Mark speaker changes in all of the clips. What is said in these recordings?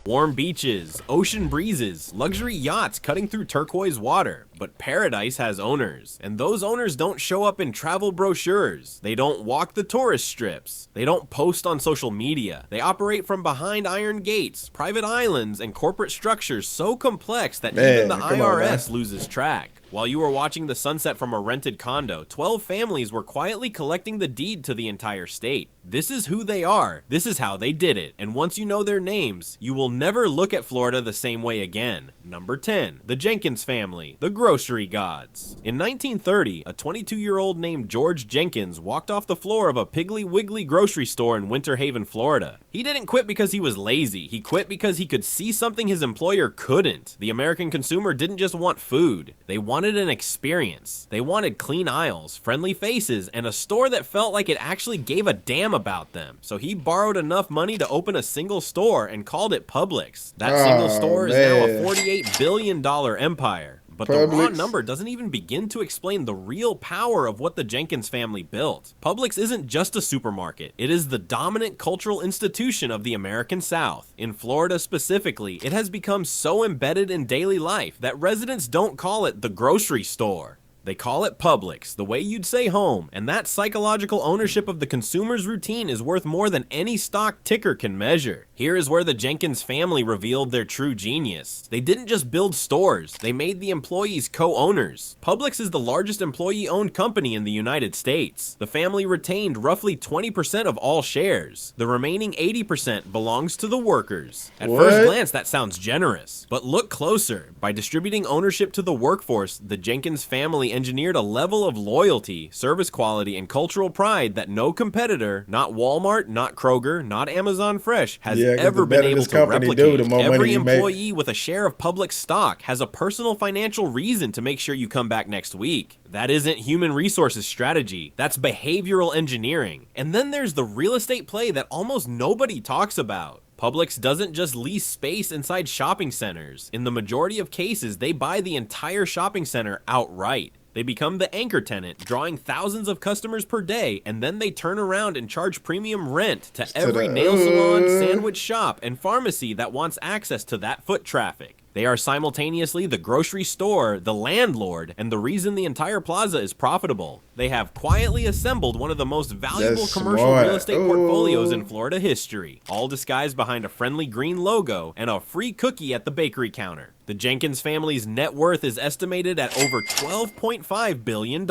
Speaker 1: Warm beaches, ocean breezes, luxury yachts cutting through turquoise water. But paradise has owners, and those owners don't show up in travel brochures. They don't walk the tourist strips. They don't post on social media. They operate from behind iron gates, private islands, and corporate structures so complex that even the IRS loses track. While you were watching the sunset from a rented condo, 12 families were quietly collecting the deed to the entire state. This is who they are. This is how they did it. And once you know their names, you will never look at Florida the same way again. Number 10, the Jenkins family, the grocery gods. In 1930, a 22-year-old named George Jenkins walked off the floor of a Piggly Wiggly grocery store in Winter Haven, Florida. He didn't quit because he was lazy. He quit because he could see something his employer couldn't. The American consumer didn't just want food. They wanted an experience. They wanted clean aisles, friendly faces, and a store that felt like it actually gave a damn about them. So he borrowed enough money to open a single store and called it Publix. That single store is now a $48 billion empire. But the raw number doesn't even begin to explain the real power of what the Jenkins family built. Publix isn't just a supermarket. It is the dominant cultural institution of the American South. In Florida specifically, it has become so embedded in daily life that residents don't call it the grocery store. They call it Publix, the way you'd say home, and that psychological ownership of the consumer's routine is worth more than any stock ticker can measure. Here is where the Jenkins family revealed their true genius. They didn't just build stores, they made the employees co-owners. Publix is the largest employee-owned company in the United States. The family retained roughly 20% of all shares. The remaining 80% belongs to the workers. At first glance, that sounds generous, but look closer. By distributing ownership to the workforce, the Jenkins family engineered a level of loyalty, service quality, and cultural pride that no competitor, not Walmart, not Kroger, not Amazon Fresh, has ever been able to replicate. Every employee with a share of Publix stock has a personal financial reason to make sure you come back next week. That isn't human resources strategy, that's behavioral engineering. And then there's the real estate play that almost nobody talks about. Publix doesn't just lease space inside shopping centers. In the majority of cases, they buy the entire shopping center outright. They become the anchor tenant, drawing thousands of customers per day, and then they turn around and charge premium rent to every nail salon, sandwich shop, and pharmacy that wants access to that foot traffic. They are simultaneously the grocery store, the landlord, and the reason the entire plaza is profitable. They have quietly assembled one of the most valuable commercial real estate portfolios in Florida history, all disguised behind a friendly green logo and a free cookie at the bakery counter. The Jenkins family's net worth is estimated at over $12.5 billion.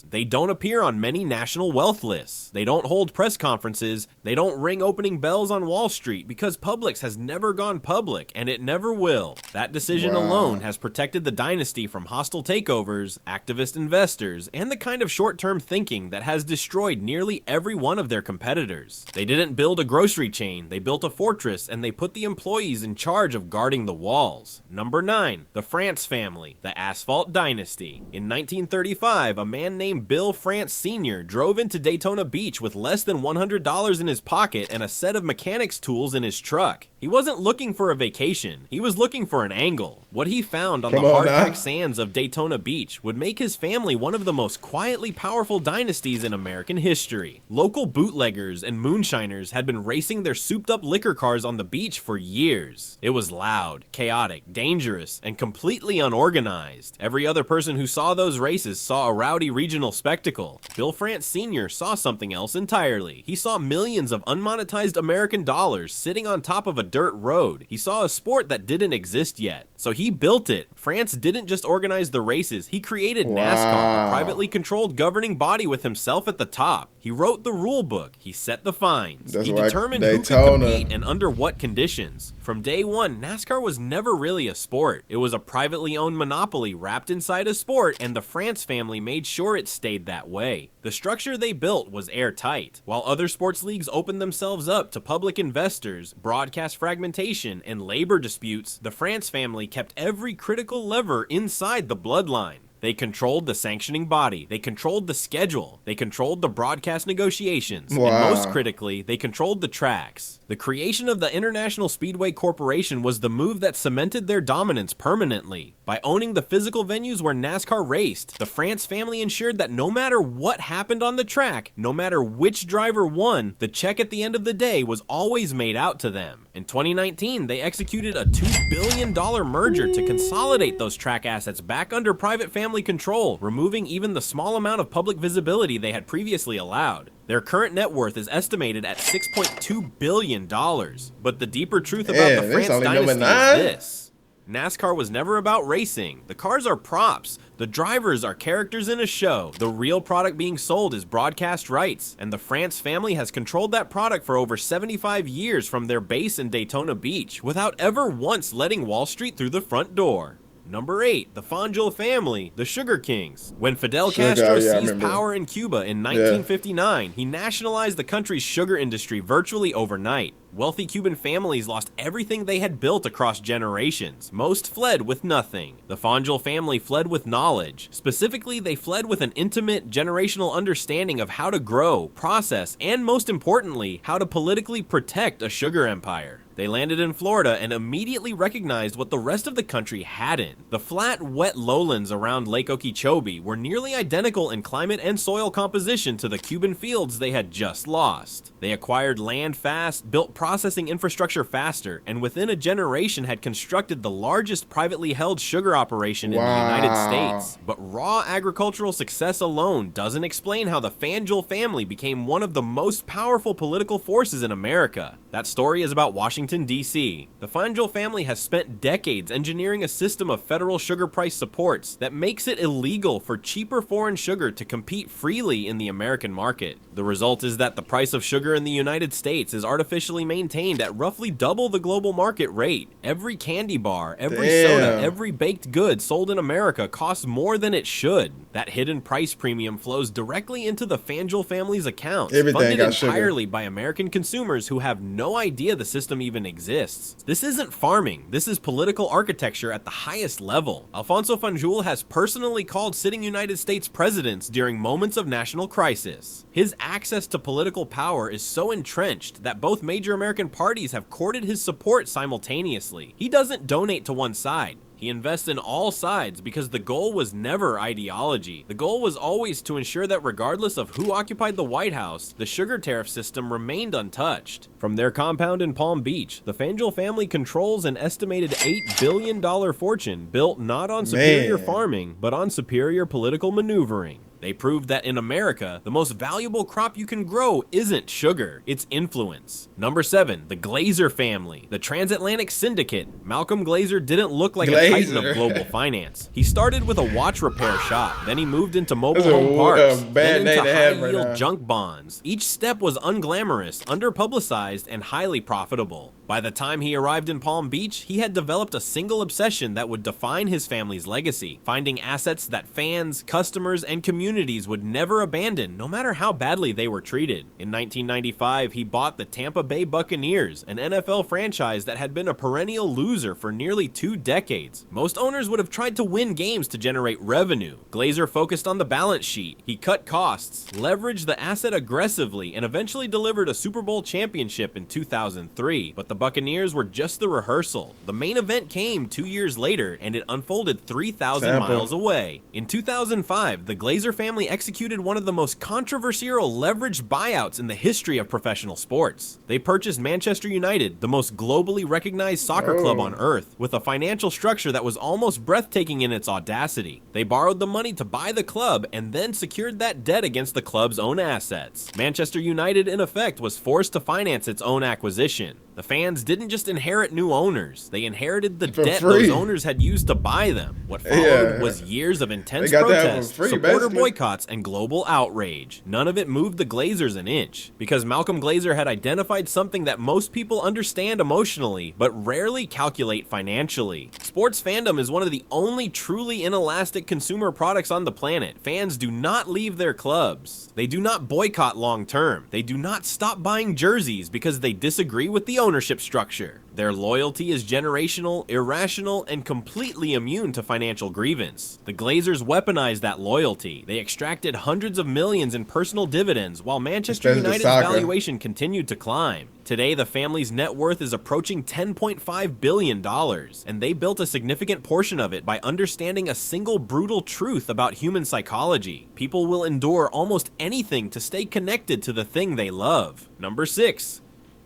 Speaker 1: They don't appear on many national wealth lists. They don't hold press conferences. They don't ring opening bells on Wall Street because Publix has never gone public, and it never will. That decision alone has protected the dynasty from hostile takeovers, activist investors, and the kind of short-term thinking that has destroyed nearly every one of their competitors. They didn't build a grocery chain. They built a fortress, and they put the employees in charge of guarding the walls. Number 9, the France family, the Asphalt Dynasty. In 1935, a man named Bill France Sr. drove into Daytona Beach with less than $100 in his pocket and a set of mechanics tools in his truck. He wasn't looking for a vacation. He was looking for an angle. What he found on the hard-packed sands of Daytona Beach would make his family one of the most quietly powerful dynasties in American history. Local bootleggers and moonshiners had been racing their souped-up liquor cars on the beach for years. It was loud, chaotic, dangerous, and completely unorganized. Every other person who saw those races saw a rowdy regional spectacle. Bill France Sr. saw something else entirely. He saw millions of unmonetized American dollars sitting on top of a dirt road. He saw a sport that didn't exist yet. So he built it. France didn't just organize the races, he created NASCAR, a privately controlled governing body with himself at the top. He wrote the rule book, he set the fines, he determined who could compete and under what conditions. From day one, NASCAR was never really a sport. It was a privately owned monopoly wrapped inside a sport, and the France family made sure it stayed that way. The structure they built was airtight. While other sports leagues opened themselves up to public investors, broadcast fragmentation, and labor disputes, the France family kept every critical lever inside the bloodline. They controlled the sanctioning body. They controlled the schedule. They controlled the broadcast negotiations.
Speaker 2: Wow.
Speaker 1: And most critically, they controlled the tracks. The creation of the International Speedway Corporation was the move that cemented their dominance permanently. By owning the physical venues where NASCAR raced, the France family ensured that no matter what happened on the track, no matter which driver won, the check at the end of the day was always made out to them. In 2019, they executed a $2 billion merger to consolidate those track assets back under private family control, removing even the small amount of public visibility they had previously allowed. Their current net worth is estimated at $6.2 billion. But the deeper truth about the France dynasty is this. NASCAR was never about racing. The cars are props. The drivers are characters in a show. The real product being sold is broadcast rights, and the France family has controlled that product for over 75 years from their base in Daytona Beach, without ever once letting Wall Street through the front door. Number 8, the Fangio family, the Sugar Kings. When Fidel Castro seized power in Cuba in 1959, he nationalized the country's sugar industry virtually overnight. Wealthy Cuban families lost everything they had built across generations. Most fled with nothing. The Fangio family fled with knowledge. Specifically, they fled with an intimate, generational understanding of how to grow, process, and most importantly, how to politically protect a sugar empire. They landed in Florida and immediately recognized what the rest of the country hadn't. The flat, wet lowlands around Lake Okeechobee were nearly identical in climate and soil composition to the Cuban fields they had just lost. They acquired land fast, built processing infrastructure faster, and within a generation had constructed the largest privately held sugar operation in the United States. But raw agricultural success alone doesn't explain how the Fangio family became one of the most powerful political forces in America. That story is about Washington, D.C. The Fangio family has spent decades engineering a system of federal sugar price supports that makes it illegal for cheaper foreign sugar to compete freely in the American market. The result is that the price of sugar in the United States is artificially maintained at roughly double the global market rate. Every candy bar, every soda, every baked good sold in America costs more than it should. That hidden price premium flows directly into the Fangio family's accounts, funded entirely by American consumers who have no idea the system even exists. This isn't farming, this is political architecture at the highest level. Alfonso Fangio has personally called sitting United States presidents during moments of national crisis. His access to political power is so entrenched that both major American parties have courted his support simultaneously. He doesn't donate to one side. He invests in all sides because the goal was never ideology. The goal was always to ensure that regardless of who occupied the White House, the sugar tariff system remained untouched. From their compound in Palm Beach, the Fangio family controls an estimated $8 billion fortune built not on superior farming, but on superior political maneuvering. They proved that in America, the most valuable crop you can grow isn't sugar, it's influence. Number 7, the Glazer family, the transatlantic syndicate. Malcolm Glazer didn't look like a titan of global finance. He started with a watch repair shop, then he moved into mobile home parks, then into high-yield junk bonds. Each step was unglamorous, underpublicized, and highly profitable. By the time he arrived in Palm Beach, he had developed a single obsession that would define his family's legacy, finding assets that fans, customers, and communities would never abandon, no matter how badly they were treated. In 1995, he bought the Tampa Bay Buccaneers, an NFL franchise that had been a perennial loser for nearly 2 decades. Most owners would have tried to win games to generate revenue. Glazer focused on the balance sheet. He cut costs, leveraged the asset aggressively, and eventually delivered a Super Bowl championship in 2003. But the Buccaneers were just the rehearsal. The main event came 2 years later, and it unfolded 3,000 miles away. In 2005, the Glazer family executed one of the most controversial leveraged buyouts in the history of professional sports. They purchased Manchester United, the most globally recognized soccer club on earth, with a financial structure that was almost breathtaking in its audacity. They borrowed the money to buy the club and then secured that debt against the club's own assets. Manchester United, in effect, was forced to finance its own acquisition. The fans didn't just inherit new owners, they inherited the debt those owners had used to buy them. What followed was years of intense protests, supporter boycotts, and global outrage. None of it moved the Glazers an inch, because Malcolm Glazer had identified something that most people understand emotionally, but rarely calculate financially. Sports fandom is one of the only truly inelastic consumer products on the planet. Fans do not leave their clubs. They do not boycott long term. They do not stop buying jerseys because they disagree with the ownership structure. Their loyalty is generational, irrational, and completely immune to financial grievance. The Glazers weaponized that loyalty. They extracted hundreds of millions in personal dividends while Manchester United's valuation continued to climb. Today, the family's net worth is approaching $10.5 billion, and they built a significant portion of it by understanding a single brutal truth about human psychology. People will endure almost anything to stay connected to the thing they love. Number 6.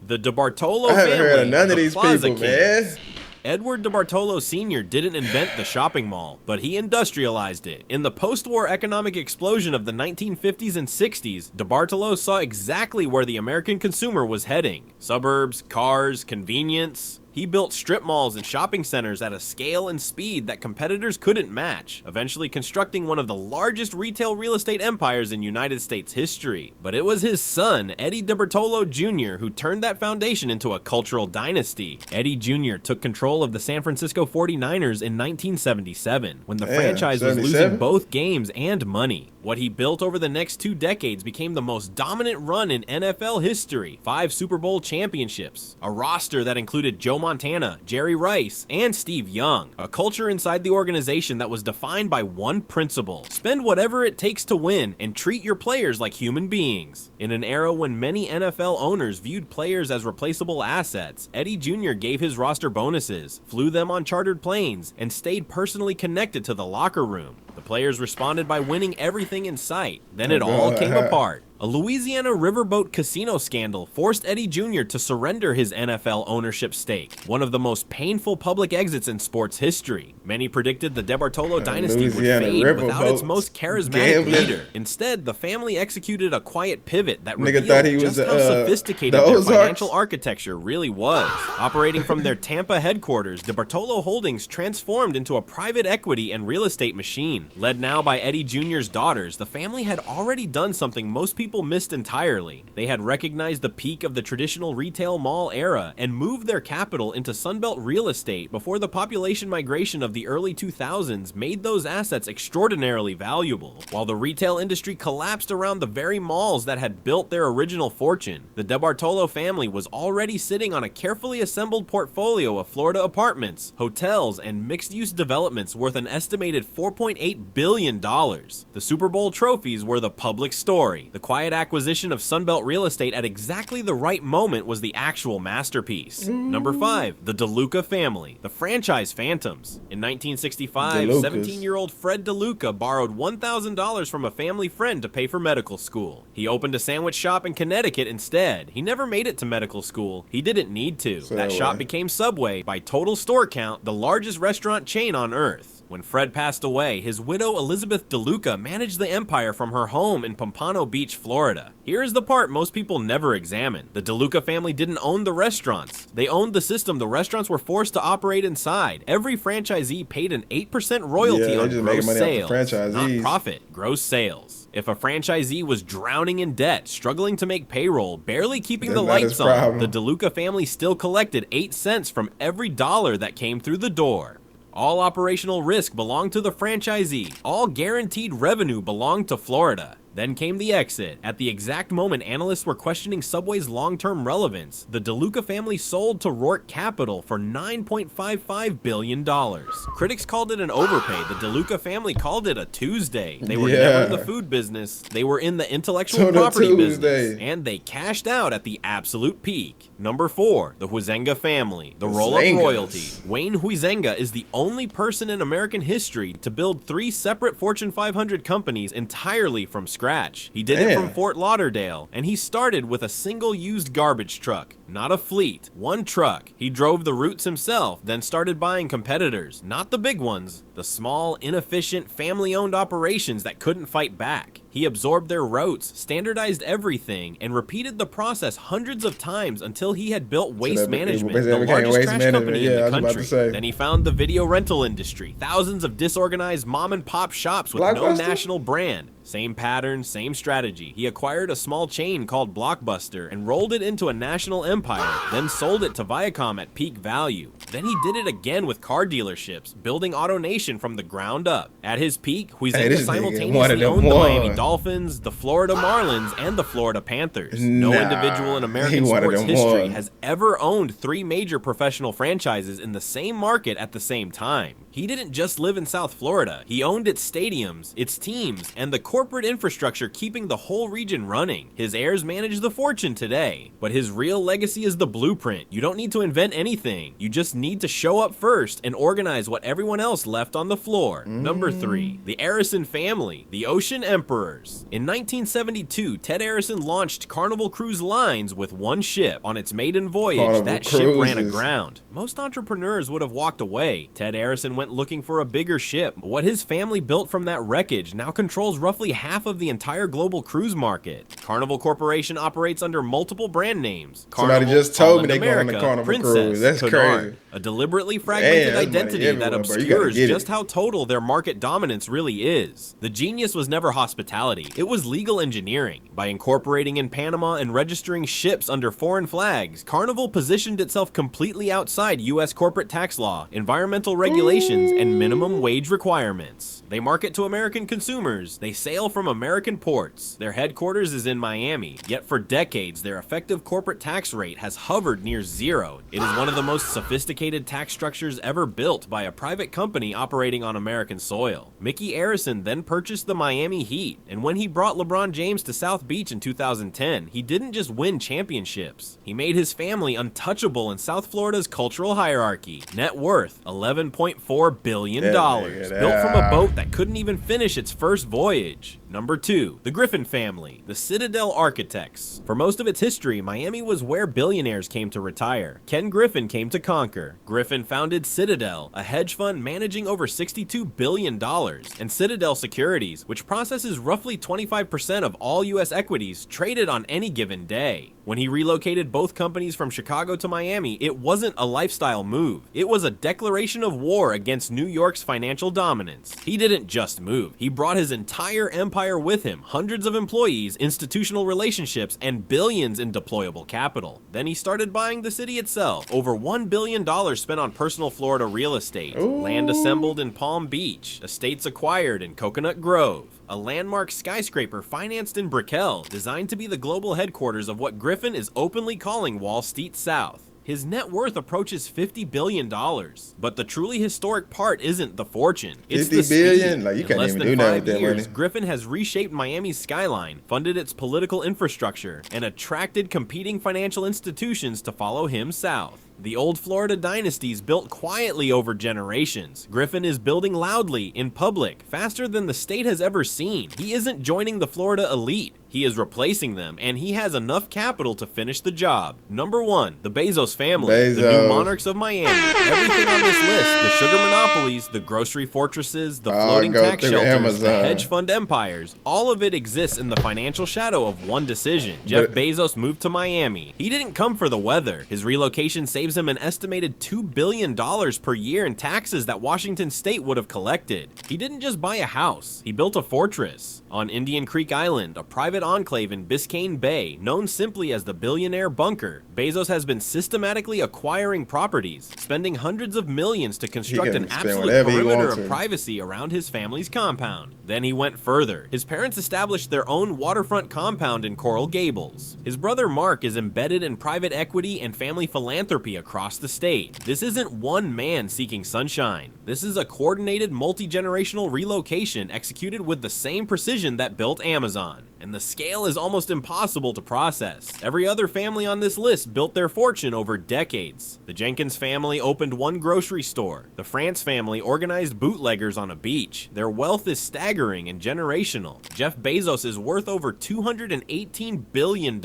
Speaker 1: The DeBartolo family.
Speaker 2: I haven't heard of none of these people, man.
Speaker 1: Edward DeBartolo Sr. didn't invent the shopping mall, but he industrialized it. In the post-war economic explosion of the 1950s and 60s, DeBartolo saw exactly where the American consumer was heading. Suburbs, cars, convenience. He built strip malls and shopping centers at a scale and speed that competitors couldn't match, eventually constructing one of the largest retail real estate empires in United States history. But it was his son, Eddie DeBartolo Jr., who turned that foundation into a cultural dynasty. Eddie Jr. took control of the San Francisco 49ers in 1977, when the franchise was losing both games and money. What he built over the next 2 decades became the most dominant run in NFL history. 5 Super Bowl championships, a roster that included Joe Montana, Jerry Rice, and Steve Young. A culture inside the organization that was defined by one principle: spend whatever it takes to win and treat your players like human beings. In an era when many NFL owners viewed players as replaceable assets, Eddie Jr. gave his roster bonuses, flew them on chartered planes, and stayed personally connected to the locker room. The players responded by winning everything in sight. Then it all came apart. A Louisiana riverboat casino scandal forced Eddie Jr. to surrender his NFL ownership stake, one of the most painful public exits in sports history. Many predicted the DeBartolo dynasty would fade without its most charismatic leader. Instead, the family executed a quiet pivot that revealed just how sophisticated their financial architecture really was. Operating from their Tampa headquarters, DeBartolo Holdings transformed into a private equity and real estate machine. Led now by Eddie Jr.'s daughters, the family had already done something most people missed entirely. They had recognized the peak of the traditional retail mall era and moved their capital into Sunbelt real estate before the population migration of the early 2000s made those assets extraordinarily valuable. While the retail industry collapsed around the very malls that had built their original fortune, the DeBartolo family was already sitting on a carefully assembled portfolio of Florida apartments, hotels, and mixed-use developments worth an estimated $4.8 billion. The Super Bowl trophies were the public story. The quiet acquisition of Sunbelt real estate at exactly the right moment was the actual masterpiece. Number 5, the DeLuca family, the franchise phantoms. In 1965, 17-year-old Fred DeLuca borrowed $1,000 from a family friend to pay for medical school. He opened a sandwich shop in Connecticut instead. He never made it to medical school. He didn't need to. That shop became Subway, by total store count, the largest restaurant chain on earth. When Fred passed away, his widow Elizabeth DeLuca managed the empire from her home in Pompano Beach, Florida. Here is the part most people never examine. The DeLuca family didn't own the restaurants. They owned the system the restaurants were forced to operate inside. Every franchisee paid an 8% royalty on gross sales, not profit, gross sales. If a franchisee was drowning in debt, struggling to make payroll, barely keeping the lights on, the DeLuca family still collected 8 cents from every dollar that came through the door. All operational risk belonged to the franchisee. All guaranteed revenue belonged to Florida. Then came the exit. At the exact moment analysts were questioning Subway's long-term relevance, the DeLuca family sold to Roark Capital for $9.55 billion. Critics called it an overpay. The DeLuca family called it a Tuesday. They were never in the food business. They were in the intellectual property business. And they cashed out at the absolute peak. Number 4, the Huizenga family, the roll-up royalty. Wayne Huizenga is the only person in American history to build 3 separate Fortune 500 companies entirely from scratch. He did it from Fort Lauderdale, and he started with a single used garbage truck, not a fleet, one truck. He drove the routes himself, then started buying competitors, not the big ones, the small, inefficient, family-owned operations that couldn't fight back. He absorbed their routes, standardized everything, and repeated the process hundreds of times until he had built Waste Management, the largest trash company in the country. Then he found the video rental industry, thousands of disorganized mom-and-pop shops with no national brand. Same pattern, same strategy. He acquired a small chain called Blockbuster and rolled it into a national empire, then sold it to Viacom at peak value. Then he did it again with car dealerships, building AutoNation from the ground up. At his peak, Huizenga simultaneously owned the Miami Dolphins, the Florida Marlins, and the Florida Panthers. No individual in American sports history has ever owned 3 major professional franchises in the same market at the same time. He didn't just live in South Florida, he owned its stadiums, its teams, and the corporate infrastructure keeping the whole region running. His heirs manage the fortune today, but his real legacy is the blueprint. You don't need to invent anything, you just need to show up first and organize what everyone else left on the floor. Number 3, the Arison family, the Ocean Emperors. In 1972, Ted Arison launched Carnival Cruise Lines with one ship. On its maiden voyage, that ship ran aground. Most entrepreneurs would have walked away. Ted Arison went looking for a bigger ship. What his family built from that wreckage now controls roughly half of the entire global cruise market. Carnival Corporation operates under multiple brand names.
Speaker 2: Somebody just told me they go on the Carnival Cruise. That's crazy.
Speaker 1: A deliberately fragmented identity that obscures just how total their market dominance really is. The genius was never hospitality, it was legal engineering. By incorporating in Panama and registering ships under foreign flags, Carnival positioned itself completely outside U.S. corporate tax law, environmental regulations, and minimum wage requirements. They market to American consumers, they sail from American ports. Their headquarters is in Miami, yet for decades their effective corporate tax rate has hovered near zero. It is one of the most sophisticated tax structures ever built by a private company operating on American soil. Mickey Arison then purchased the Miami Heat, and when he brought LeBron James to South Beach in 2010, he didn't just win championships. He made his family untouchable in South Florida's cultural hierarchy. Net worth, $11.4 billion. Built from a boat that couldn't even finish its first voyage. Number 2, the Griffin family, the Citadel Architects. For most of its history, Miami was where billionaires came to retire. Ken Griffin came to conquer. Griffin founded Citadel, a hedge fund managing over $62 billion, and Citadel Securities, which processes roughly 25% of all U.S. equities traded on any given day. When he relocated both companies from Chicago to Miami, it wasn't a lifestyle move. It was a declaration of war against New York's financial dominance. He didn't just move. He brought his entire empire with him, hundreds of employees, institutional relationships, and billions in deployable capital. Then he started buying the city itself. Over $1 billion spent on personal Florida real estate. Land assembled in Palm Beach. Estates acquired in Coconut Grove. A landmark skyscraper financed in Brickell, designed to be the global headquarters of what Griffin is openly calling Wall Street South. His net worth approaches $50 billion, but the truly historic part isn't the fortune. It's the speed.
Speaker 2: Like, you
Speaker 1: In
Speaker 2: can't
Speaker 1: less
Speaker 2: even
Speaker 1: than
Speaker 2: do that
Speaker 1: 5
Speaker 2: with that
Speaker 1: years,
Speaker 2: money.
Speaker 1: Griffin has reshaped Miami's skyline, funded its political infrastructure, and attracted competing financial institutions to follow him south. The old Florida dynasties built quietly over generations. Griffin is building loudly, in public, faster than the state has ever seen. He isn't joining the Florida elite. He is replacing them, and he has enough capital to finish the job. Number 1, the Bezos family, the new monarchs of Miami. Everything on this list, the sugar monopolies, the grocery fortresses, the floating tax shelters, the hedge fund empires, all of it exists in the financial shadow of one decision. Jeff Bezos moved to Miami. He didn't come for the weather. His relocation saves him an estimated $2 billion per year in taxes that Washington state would have collected. He didn't just buy a house, he built a fortress. On Indian Creek Island, a private enclave in Biscayne Bay, known simply as the Billionaire Bunker, Bezos has been systematically acquiring properties, spending hundreds of millions to construct an absolute perimeter of privacy around his family's compound. Then he went further. His parents established their own waterfront compound in Coral Gables. His brother Mark is embedded in private equity and family philanthropy across the state. This isn't one man seeking sunshine. This is a coordinated multi-generational relocation executed with the same precision that built Amazon. And the scale is almost impossible to process. Every other family on this list built their fortune over decades. The Jenkins family opened one grocery store. The France family organized bootleggers on a beach. Their wealth is staggering and generational. Jeff Bezos is worth over $218 billion.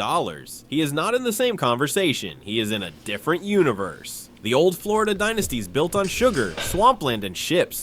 Speaker 1: He is not in the same conversation. He is in a different universe. The old Florida dynasties built on sugar, swampland, and ships.